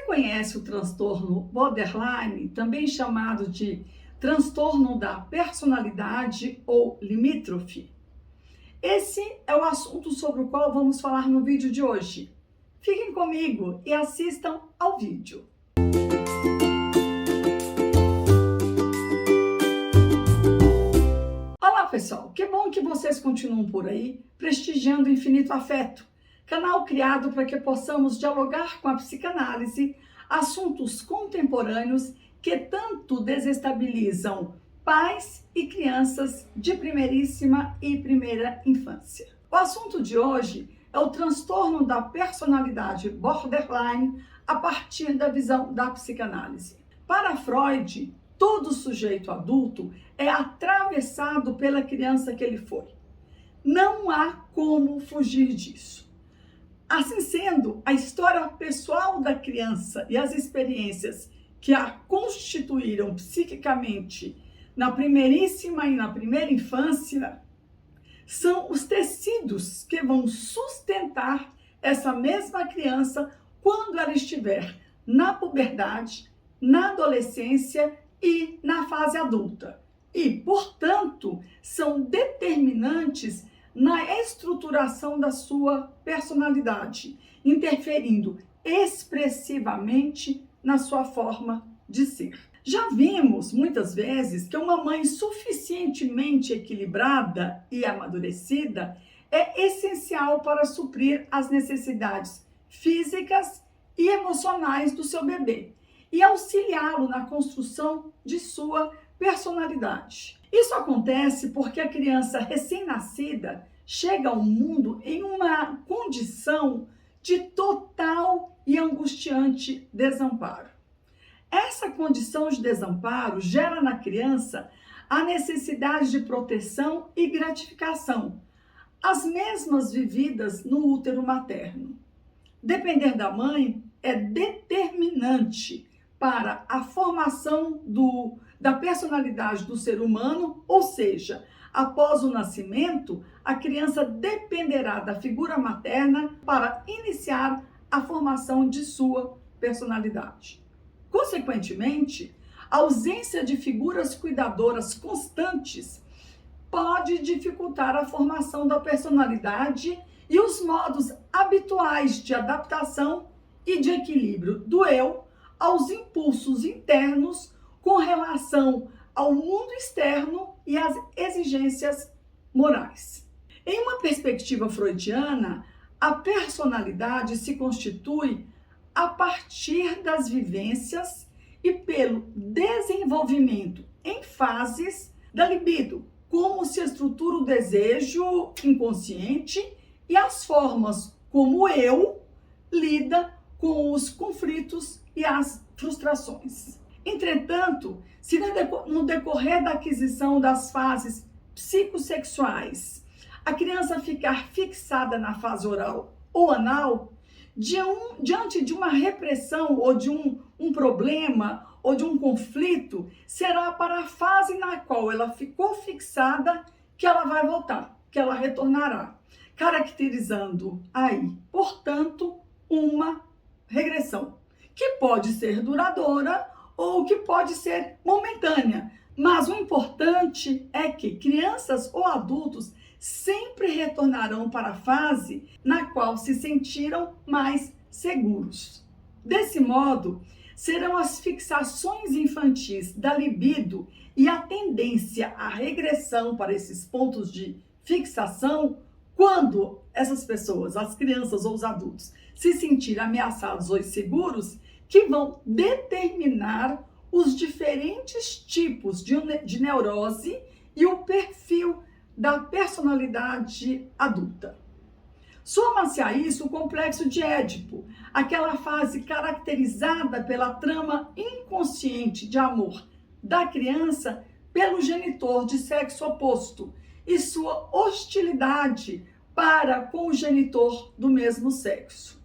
conhece o transtorno borderline, também chamado de transtorno da personalidade ou limítrofe? Esse é o assunto sobre o qual vamos falar no vídeo de hoje. Fiquem comigo e assistam ao vídeo. Olá pessoal, que bom que vocês continuam por aí prestigiando o Infinito Afeto, canal criado para que possamos dialogar com a psicanálise assuntos contemporâneos que tanto desestabilizam pais e crianças de primeiríssima e primeira infância. O assunto de hoje é o transtorno da personalidade borderline a partir da visão da psicanálise. Para Freud, todo sujeito adulto é atravessado pela criança que ele foi. Não há como fugir disso. Assim sendo, a história pessoal da criança e as experiências que a constituíram psiquicamente na primeiríssima e na primeira infância são os tecidos que vão sustentar essa mesma criança quando ela estiver na puberdade, na adolescência e na fase adulta. E, portanto, são determinantes na estruturação da sua personalidade, interferindo expressivamente na sua forma de ser. Já vimos muitas vezes que uma mãe suficientemente equilibrada e amadurecida é essencial para suprir as necessidades físicas e emocionais do seu bebê e auxiliá-lo na construção de sua personalidade. Isso acontece porque a criança recém-nascida chega ao mundo em uma condição de total e angustiante desamparo. Essa condição de desamparo gera na criança a necessidade de proteção e gratificação, as mesmas vividas no útero materno. Depender da mãe é determinante para a formação da personalidade do ser humano, ou seja, após o nascimento, a criança dependerá da figura materna para iniciar a formação de sua personalidade. Consequentemente, a ausência de figuras cuidadoras constantes pode dificultar a formação da personalidade e os modos habituais de adaptação e de equilíbrio do eu aos impulsos internos com relação ao mundo externo e às exigências morais. Em uma perspectiva freudiana, a personalidade se constitui a partir das vivências e pelo desenvolvimento em fases da libido, como se estrutura o desejo inconsciente e as formas como o eu lida com os conflitos e as frustrações. Entretanto, se no decorrer da aquisição das fases psicossexuais, a criança ficar fixada na fase oral ou anal, diante de uma repressão ou de um problema ou de um conflito, será para a fase na qual ela ficou fixada que ela vai voltar, que ela retornará, caracterizando aí, portanto, uma regressão, que pode ser duradoura ou que pode ser momentânea. Mas o importante é que crianças ou adultos sempre retornarão para a fase na qual se sentiram mais seguros. Desse modo, serão as fixações infantis da libido e a tendência à regressão para esses pontos de fixação quando essas pessoas, as crianças ou os adultos, se sentirem ameaçados ou inseguros, que vão determinar os diferentes tipos de neurose e o perfil da personalidade adulta. Soma-se a isso o complexo de Édipo, aquela fase caracterizada pela trama inconsciente de amor da criança pelo genitor de sexo oposto e sua hostilidade para com o genitor do mesmo sexo.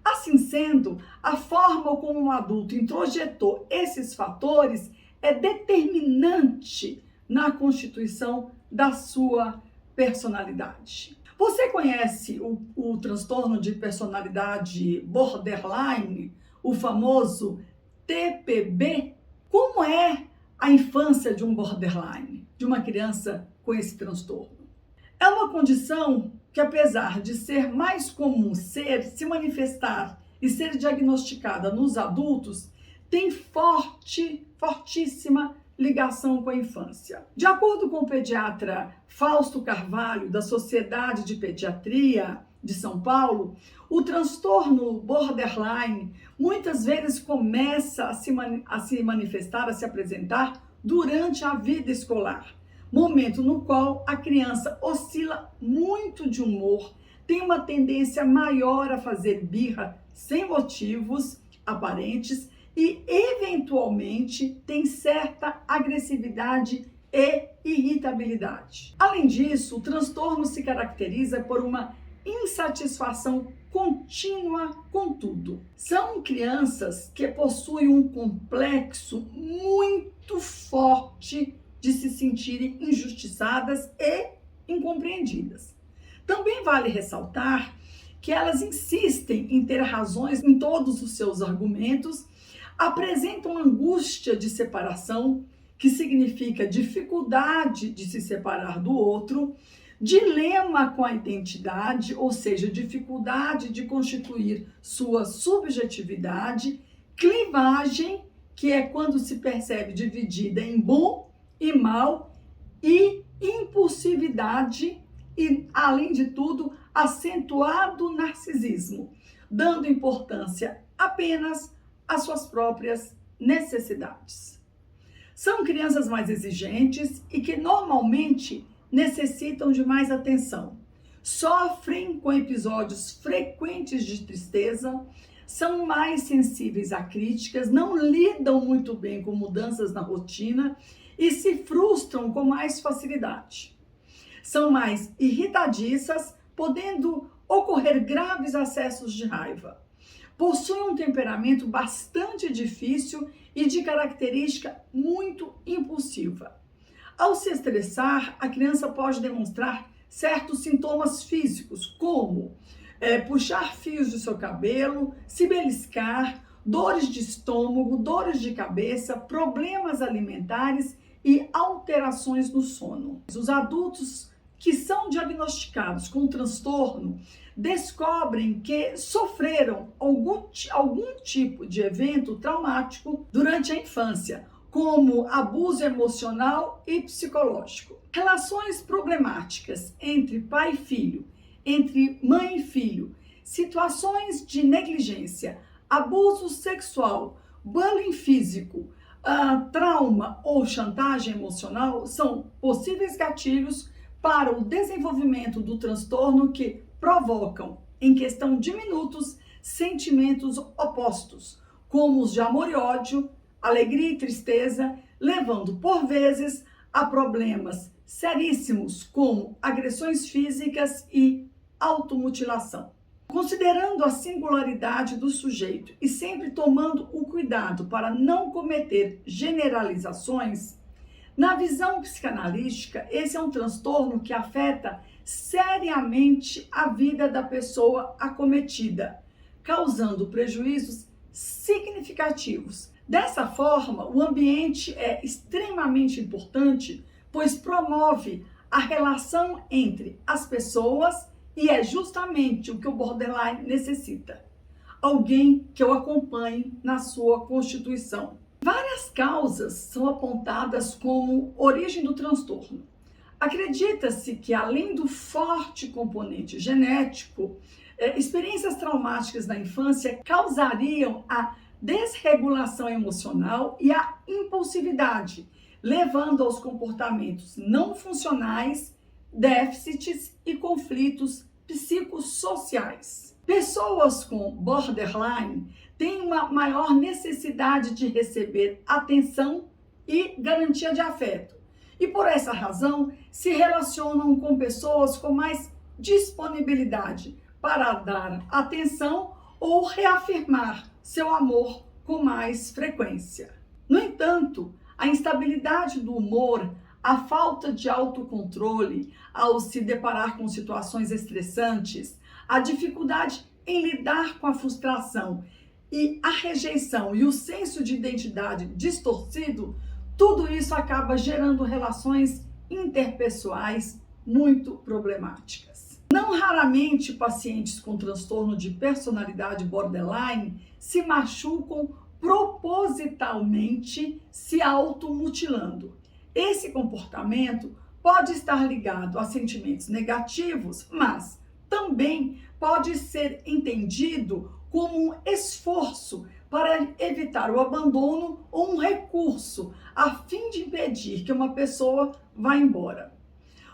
Assim sendo, a forma como um adulto introjetou esses fatores é determinante na constituição da sua personalidade. Você conhece o transtorno de personalidade borderline o famoso TPB? Como é a infância de um borderline, de uma criança com esse transtorno? É uma condição que, apesar de ser mais comum se manifestar e ser diagnosticada nos adultos, tem fortíssima ligação com a infância. De acordo com o pediatra Fausto Carvalho, da Sociedade de Pediatria de São Paulo, o transtorno borderline muitas vezes começa a se manifestar, a se apresentar durante a vida escolar, momento no qual a criança oscila muito de humor, tem uma tendência maior a fazer birra sem motivos aparentes e, eventualmente, tem certa agressividade e irritabilidade. Além disso, o transtorno se caracteriza por uma insatisfação contínua com tudo. São crianças que possuem um complexo muito forte de se sentirem injustiçadas e incompreendidas. Também vale ressaltar que elas insistem em ter razões em todos os seus argumentos, apresentam angústia de separação, que significa dificuldade de se separar do outro, dilema com a identidade, ou seja, dificuldade de constituir sua subjetividade, clivagem, que é quando se percebe dividida em bom e mal, e impulsividade e, além de tudo, acentuado narcisismo, dando importância apenas às suas próprias necessidades. São crianças mais exigentes e que normalmente necessitam de mais atenção, sofrem com episódios frequentes de tristeza, são mais sensíveis a críticas, não lidam muito bem com mudanças na rotina e se frustram com mais facilidade. São mais irritadiças, podendo ocorrer graves acessos de raiva. Possuem um temperamento bastante difícil e de característica muito impulsiva. Ao se estressar, a criança pode demonstrar certos sintomas físicos, como puxar fios de seu cabelo, se beliscar, dores de estômago, dores de cabeça, problemas alimentares e alterações no sono. Os adultos que são diagnosticados com transtorno descobrem que sofreram algum tipo de evento traumático durante a infância, como abuso emocional e psicológico. Relações problemáticas entre pai e filho, entre mãe e filho, situações de negligência, abuso sexual, bullying físico, trauma ou chantagem emocional são possíveis gatilhos para o desenvolvimento do transtorno que provocam, em questão de minutos, sentimentos opostos, como os de amor e ódio, alegria e tristeza, levando por vezes a problemas seríssimos como agressões físicas e automutilação. Considerando a singularidade do sujeito e sempre tomando o cuidado para não cometer generalizações, na visão psicanalística, esse é um transtorno que afeta seriamente a vida da pessoa acometida, causando prejuízos significativos. Dessa forma, o ambiente é extremamente importante, pois promove a relação entre as pessoas e é justamente o que o borderline necessita. Alguém que o acompanhe na sua constituição. Várias causas são apontadas como origem do transtorno. Acredita-se que, além do forte componente genético, experiências traumáticas na infância causariam a desregulação emocional e a impulsividade, levando aos comportamentos não funcionais, déficits e conflitos psicossociais. Pessoas com borderline têm uma maior necessidade de receber atenção e garantia de afeto. E por essa razão se relacionam com pessoas com mais disponibilidade para dar atenção ou reafirmar seu amor com mais frequência. No entanto, a instabilidade do humor, a falta de autocontrole ao se deparar com situações estressantes, a dificuldade em lidar com a frustração e a rejeição e o senso de identidade distorcido, tudo isso acaba gerando relações interpessoais muito problemáticas. Não raramente pacientes com transtorno de personalidade borderline se machucam propositalmente se automutilando. Esse comportamento pode estar ligado a sentimentos negativos, mas também pode ser entendido como um esforço para evitar o abandono ou um recurso a fim de impedir que uma pessoa vá embora.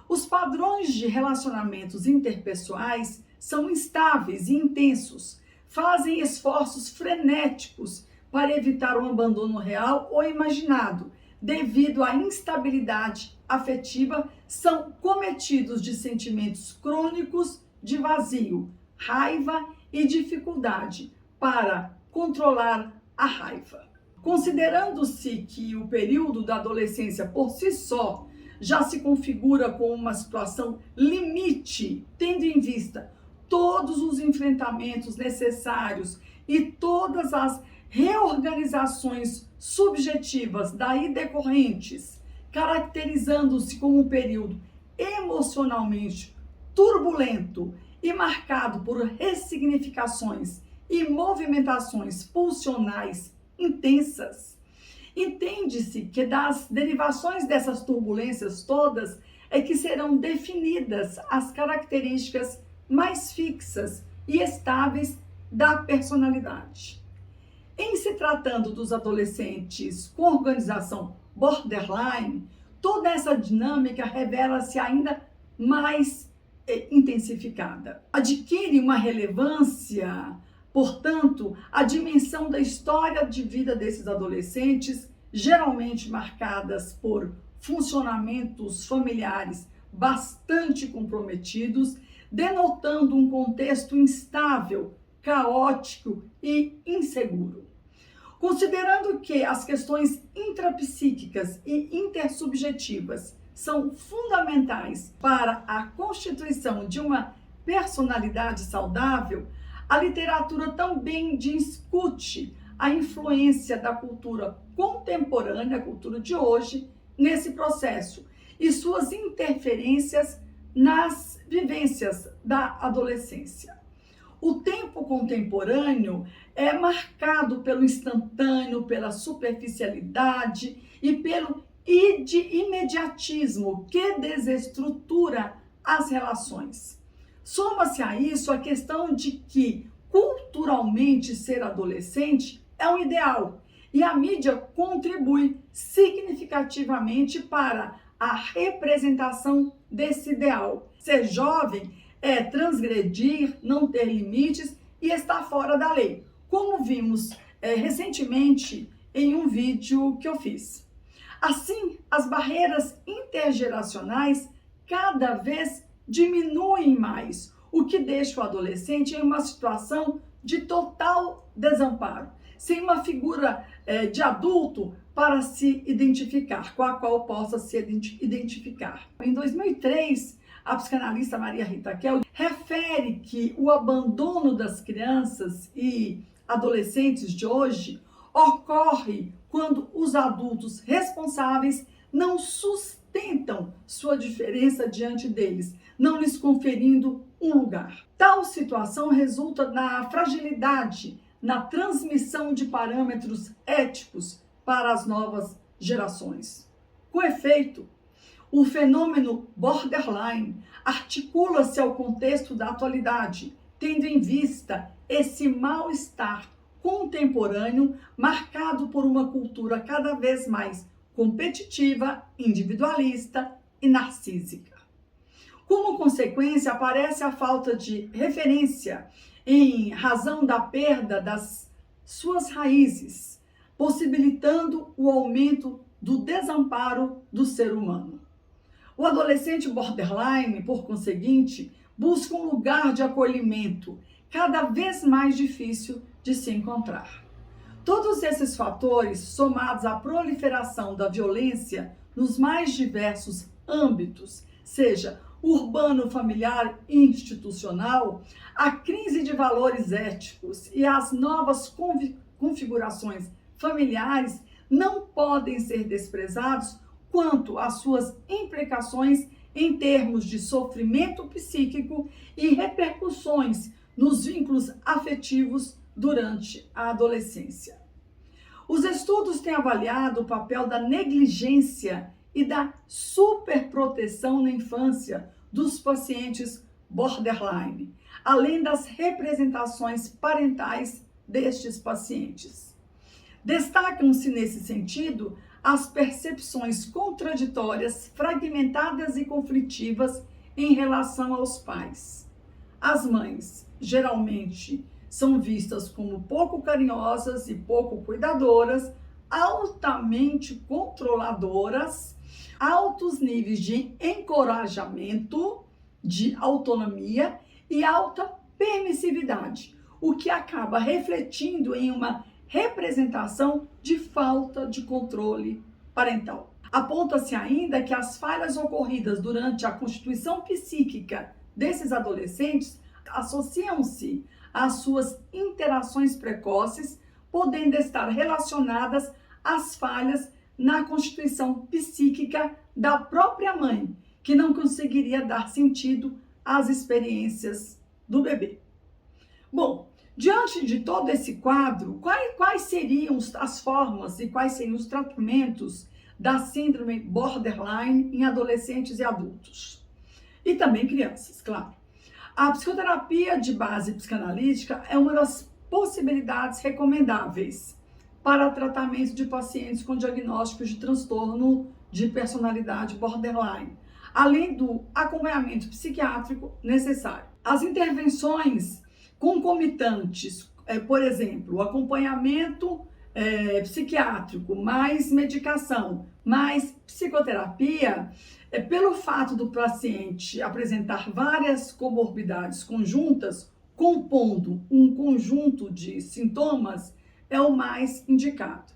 Os padrões de relacionamentos interpessoais são instáveis e intensos, fazem esforços frenéticos para evitar um abandono real ou imaginado, devido à instabilidade afetiva, são cometidos de sentimentos crônicos de vazio, raiva e dificuldade para controlar a raiva. Considerando-se que o período da adolescência por si só já se configura como uma situação limite, tendo em vista todos os enfrentamentos necessários e todas as reorganizações subjetivas daí decorrentes, caracterizando-se como um período emocionalmente turbulento e marcado por ressignificações e movimentações pulsionais intensas, entende-se que das derivações dessas turbulências todas é que serão definidas as características mais fixas e estáveis da personalidade. Em se tratando dos adolescentes com organização borderline, toda essa dinâmica revela-se ainda mais intensificada. Adquire uma relevância, portanto, a dimensão da história de vida desses adolescentes, geralmente marcadas por funcionamentos familiares bastante comprometidos, denotando um contexto instável, caótico e inseguro. Considerando que as questões intrapsíquicas e intersubjetivas são fundamentais para a constituição de uma personalidade saudável, a literatura também discute a influência da cultura contemporânea, a cultura de hoje, nesse processo e suas interferências nas vivências da adolescência. O tempo contemporâneo é marcado pelo instantâneo, pela superficialidade e pelo imediatismo que desestrutura as relações. Soma-se a isso a questão de que culturalmente ser adolescente é um ideal e a mídia contribui significativamente para a representação desse ideal. Ser jovem é transgredir, não ter limites e estar fora da lei, como vimos recentemente em um vídeo que eu fiz. Assim, as barreiras intergeracionais cada vez diminuem mais, o que deixa o adolescente em uma situação de total desamparo, sem uma figura de adulto para se identificar, com a qual possa se identificar. Em 2003, a psicanalista Maria Rita Kell refere que o abandono das crianças e adolescentes de hoje ocorre quando os adultos responsáveis não sustentam sua diferença diante deles, não lhes conferindo um lugar. Tal situação resulta na fragilidade, na transmissão de parâmetros éticos para as novas gerações. Com efeito, o fenômeno borderline articula-se ao contexto da atualidade, tendo em vista esse mal-estar contemporâneo marcado por uma cultura cada vez mais competitiva, individualista e narcísica. Como consequência, aparece a falta de referência em razão da perda das suas raízes, possibilitando o aumento do desamparo do ser humano. O adolescente borderline, por conseguinte, busca um lugar de acolhimento cada vez mais difícil de se encontrar. Todos esses fatores, somados à proliferação da violência nos mais diversos âmbitos, seja urbano, familiar e institucional, a crise de valores éticos e as novas configurações familiares não podem ser desprezados quanto às suas implicações em termos de sofrimento psíquico e repercussões nos vínculos afetivos durante a adolescência. Os estudos têm avaliado o papel da negligência e da superproteção na infância dos pacientes borderline, além das representações parentais destes pacientes. Destacam-se nesse sentido as percepções contraditórias, fragmentadas e conflitivas em relação aos pais. As mães, geralmente, são vistas como pouco carinhosas e pouco cuidadoras, altamente controladoras, altos níveis de encorajamento, de autonomia e alta permissividade, o que acaba refletindo em uma representação de falta de controle parental. Aponta-se ainda que as falhas ocorridas durante a constituição psíquica desses adolescentes associam-se às suas interações precoces, podendo estar relacionadas às falhas na constituição psíquica da própria mãe, que não conseguiria dar sentido às experiências do bebê. Bom, diante de todo esse quadro, quais seriam as formas e quais seriam os tratamentos da síndrome borderline em adolescentes e adultos? E também crianças, claro. A psicoterapia de base psicanalítica é uma das possibilidades recomendáveis para tratamento de pacientes com diagnósticos de transtorno de personalidade borderline, além do acompanhamento psiquiátrico necessário. As intervenções concomitantes, por exemplo, o acompanhamento psiquiátrico, mais medicação, mais psicoterapia, pelo fato do paciente apresentar várias comorbidades conjuntas, compondo um conjunto de sintomas, é o mais indicado.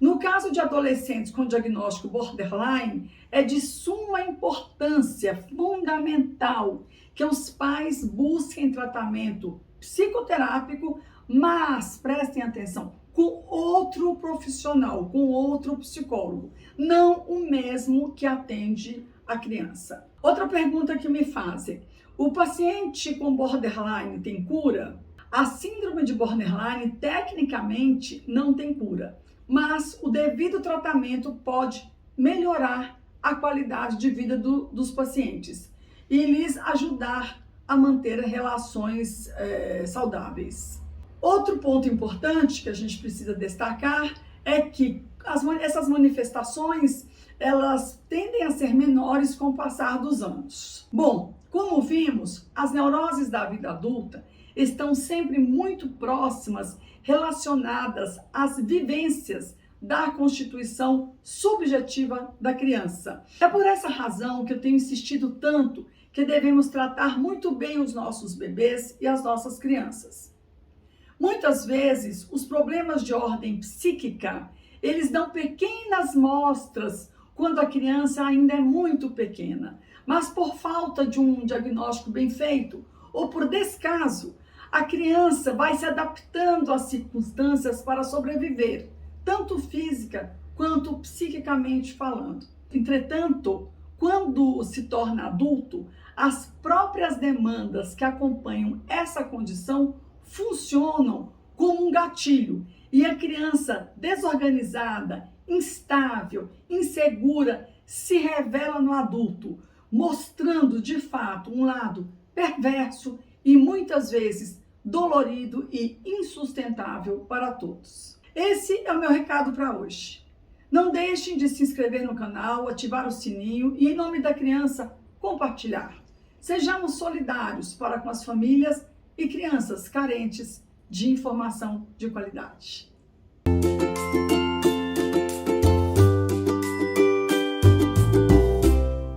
No caso de adolescentes com diagnóstico borderline, é de suma importância, fundamental, que os pais busquem tratamento psicoterápico, mas prestem atenção, com outro profissional, com outro psicólogo, não o mesmo que atende a criança. Outra pergunta que me fazem: o paciente com borderline tem cura? A síndrome de borderline, tecnicamente, não tem cura, mas o devido tratamento pode melhorar a qualidade de vida dos pacientes e lhes ajudar a manter relações saudáveis. Outro ponto importante que a gente precisa destacar é que essas manifestações, elas tendem a ser menores com o passar dos anos. Bom, como vimos, as neuroses da vida adulta estão sempre muito próximas, relacionadas às vivências da constituição subjetiva da criança. É por essa razão que eu tenho insistido tanto que devemos tratar muito bem os nossos bebês e as nossas crianças. Muitas vezes, os problemas de ordem psíquica, eles dão pequenas mostras quando a criança ainda é muito pequena, mas por falta de um diagnóstico bem feito ou por descaso, a criança vai se adaptando às circunstâncias para sobreviver, tanto física quanto psiquicamente falando. Entretanto, quando se torna adulto, as próprias demandas que acompanham essa condição funcionam como um gatilho e a criança desorganizada, instável, insegura se revela no adulto, mostrando de fato um lado perverso e muitas vezes dolorido e insustentável para todos. Esse é o meu recado para hoje. Não deixem de se inscrever no canal, ativar o sininho e, em nome da criança, compartilhar. Sejamos solidários para com as famílias e crianças carentes de informação de qualidade.